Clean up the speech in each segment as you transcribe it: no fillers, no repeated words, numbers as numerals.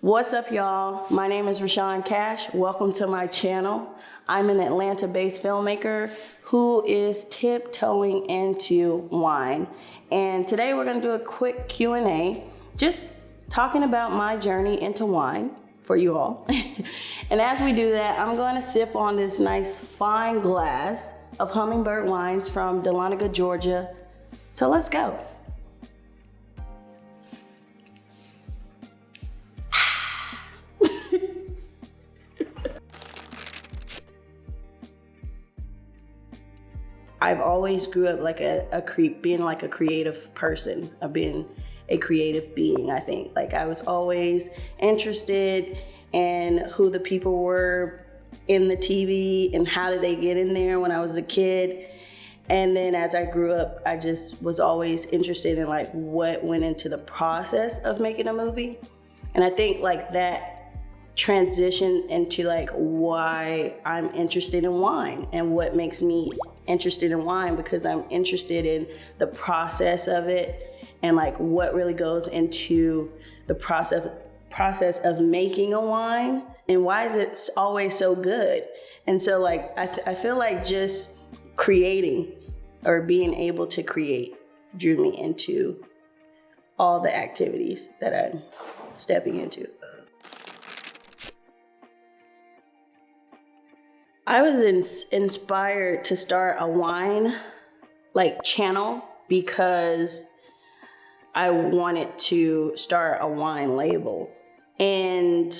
What's up, y'all? My name is Rashawn Cash. Welcome to my channel. I'm an Atlanta-based filmmaker who is tiptoeing into wine. And today we're gonna do a quick Q&A, just talking about my journey into wine for you all. And as we do that, I'm going to sip on this nice fine glass of hummingbird wines from Dahlonega, Georgia. So let's go. I've always grew up like being like a creative person, of being a creative being, I think. Like I was always interested in who the people were in the TV and how did they get in there when I was a kid. And then as I grew up, I just was always interested in like what went into the process of making a movie. And I think like that transition into like why I'm interested in wine and what makes me interested in wine, because I'm interested in the process of it and like what really goes into the process of making a wine and why is it always so good. And so like I feel like just creating or being able to create drew me into all the activities that I'm stepping into. I was inspired to start a wine channel because I wanted to start a wine label. And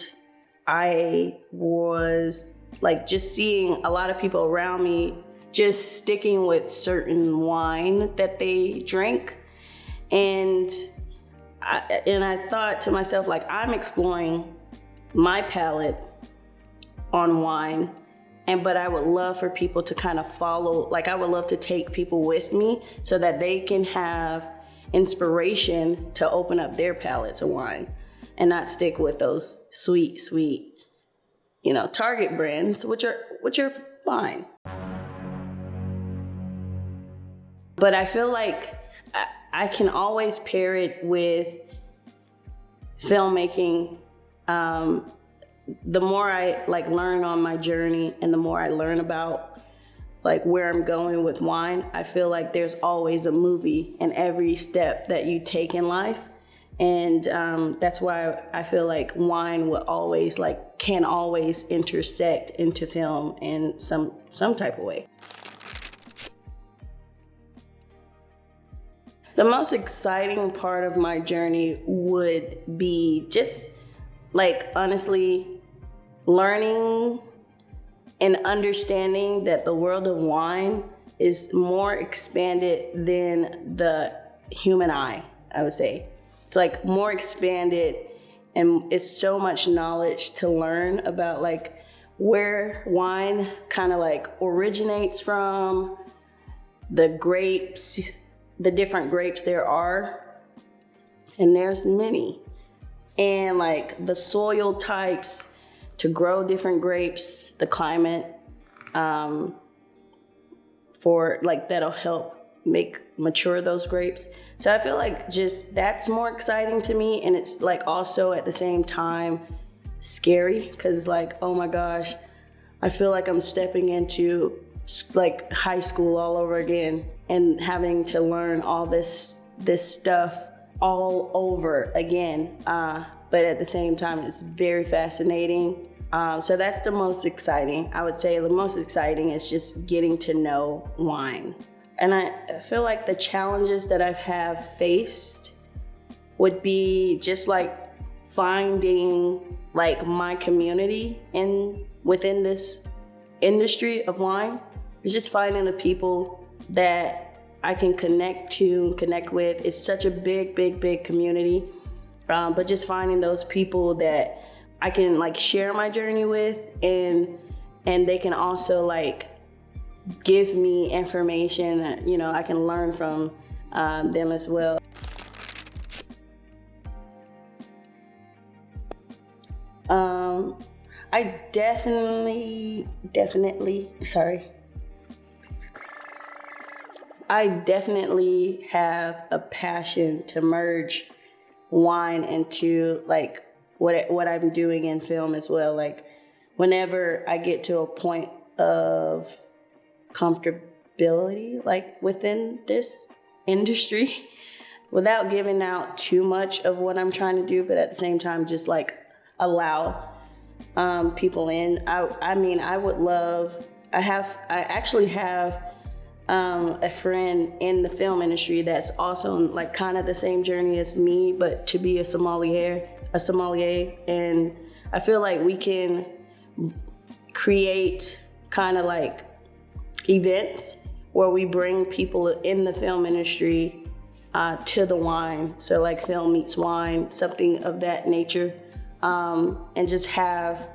I was like just seeing a lot of people around me just sticking with certain wine that they drink. And I thought to myself, like, I'm exploring my palate on wine. But I would love for people to kind of follow, like I would love to take people with me so that they can have inspiration to open up their palates of wine and not stick with those sweet, Target brands, which are fine. But I feel like I can always pair it with filmmaking. The more I learn on my journey and the more I learn about where I'm going with wine, I feel like there's always a movie in every step that you take in life. And that's why I feel like wine will always can always intersect into film in some type of way. The most exciting part of my journey would be just honestly learning and understanding that the world of wine is more expanded than the human eye, I would say. It's more expanded, and it's so much knowledge to learn about where wine kind of originates from, the grapes, the different grapes there are, and there's many. And the soil types to grow different grapes, the climate for that'll help mature those grapes. So I feel just that's more exciting to me, and it's also at the same time scary because oh my gosh, I feel like I'm stepping into high school all over again and having to learn all this stuff all over again. But at the same time, it's very fascinating. So that's the most exciting. I would say the most exciting is just getting to know wine. And I feel like the challenges that I've faced would be just finding my community within this industry of wine. It's just finding the people that I can connect with. It's such a big community. But just finding those people that I can share my journey with, and they can also give me information that, I can learn from them as well. I definitely have a passion to merge wine into what I'm doing in film as well. Like whenever I get to a point of comfortability, like within this industry, without giving out too much of what I'm trying to do, but at the same time, just like allow people in. I would love, I actually have a friend in the film industry that's also like kind of the same journey as me, but to be a sommelier. And I feel like we can create kind of like events where we bring people in the film industry to the wine. So like film meets wine, something of that nature, and just have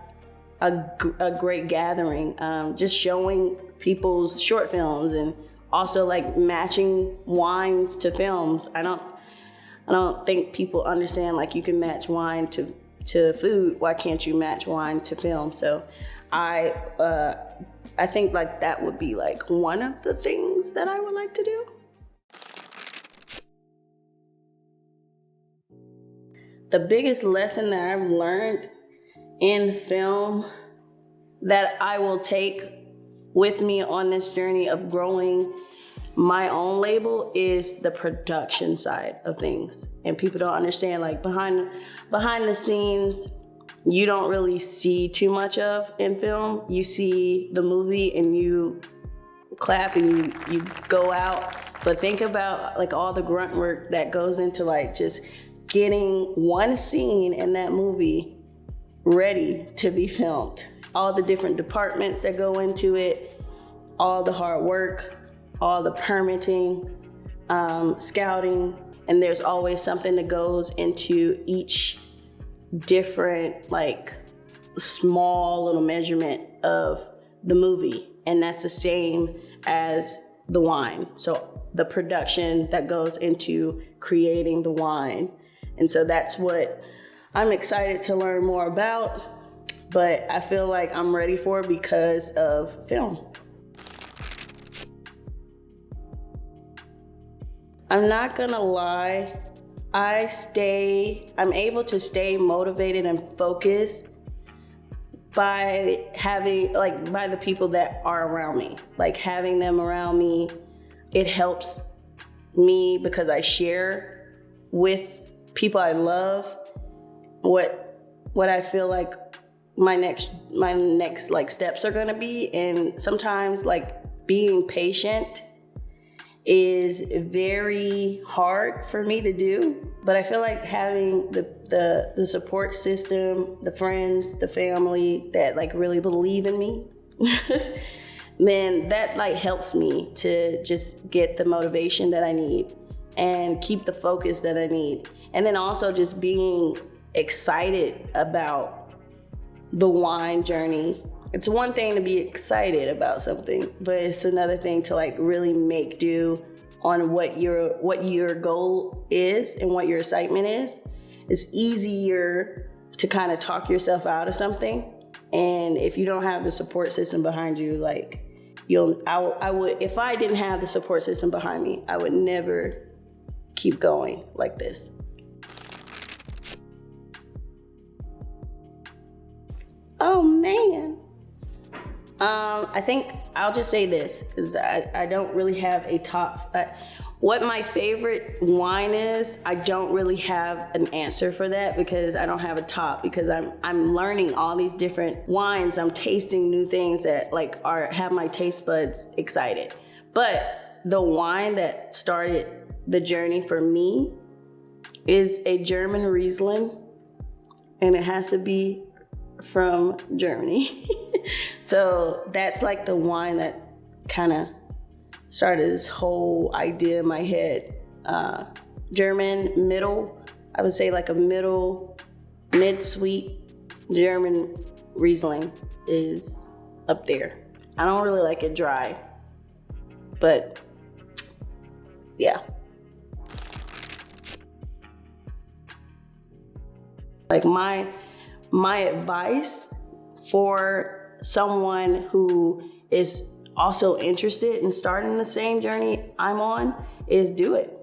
a great gathering, just showing people's short films and also like matching wines to films. I don't think people understand like you can match wine to food. Why can't you match wine to film? So I think like that would be like one of the things that I would like to do. The biggest lesson that I've learned in film that I will take with me on this journey of growing my own label is the production side of things. And people don't understand, like behind the scenes, you don't really see too much of in film. You see the movie and you clap and you go out. But think about like all the grunt work that goes into like just getting one scene in that movie ready to be filmed. All the different departments that go into it, all the hard work, all the permitting, scouting, and there's always something that goes into each different like small little measurement of the movie, and that's the same as the wine. So the production that goes into creating the wine. And so that's what I'm excited to learn more about, but I feel like I'm ready for it because of film. I'm not gonna lie, I'm able to stay motivated and focused by by the people that are around me. Like having them around me, it helps me because I share with people I love what I feel like my next like steps are gonna be. And sometimes like being patient is very hard for me to do, but I feel like having the support system, the friends, the family that like really believe in me, then that like helps me to just get the motivation that I need and keep the focus that I need. And then also just being excited about the wine journey. It's one thing to be excited about something, but it's another thing to like really make do on what your goal is and what your excitement is. It's easier to kind of talk yourself out of something. And if you don't have the support system behind you, like I would, if I didn't have the support system behind me, I would never keep going like this. Oh man. I think I'll just say this, because I don't really have a top. What my favorite wine is, I don't really have an answer for that because I don't have a top, because I'm learning all these different wines. I'm tasting new things that like have my taste buds excited. But the wine that started the journey for me is a German Riesling, and it has to be from Germany. So that's like the wine that kind of started this whole idea in my head. German middle, I would say like a mid-sweet German Riesling is up there. I don't really like it dry, but yeah. Like my advice for someone who is also interested in starting the same journey I'm on is do it.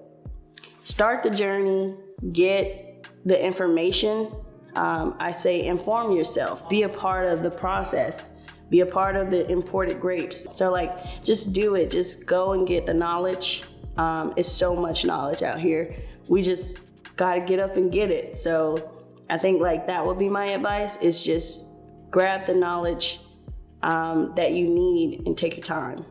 Start the journey, get the information, I say inform yourself, be a part of the process, be a part of the imported grapes. So like, just do it, just go and get the knowledge. It's so much knowledge out here. We just gotta get up and get it. So I think like that would be my advice, is just grab the knowledge that you need and take your time.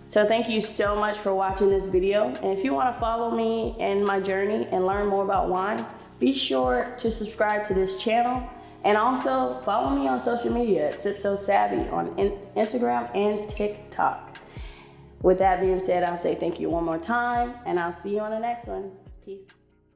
So thank you so much for watching this video. And if you want to follow me in my journey and learn more about wine, be sure to subscribe to this channel, and also follow me on social media at Sip So Savvy on Instagram and TikTok. With that being said, I'll say thank you one more time, and I'll see you on the next one. Peace.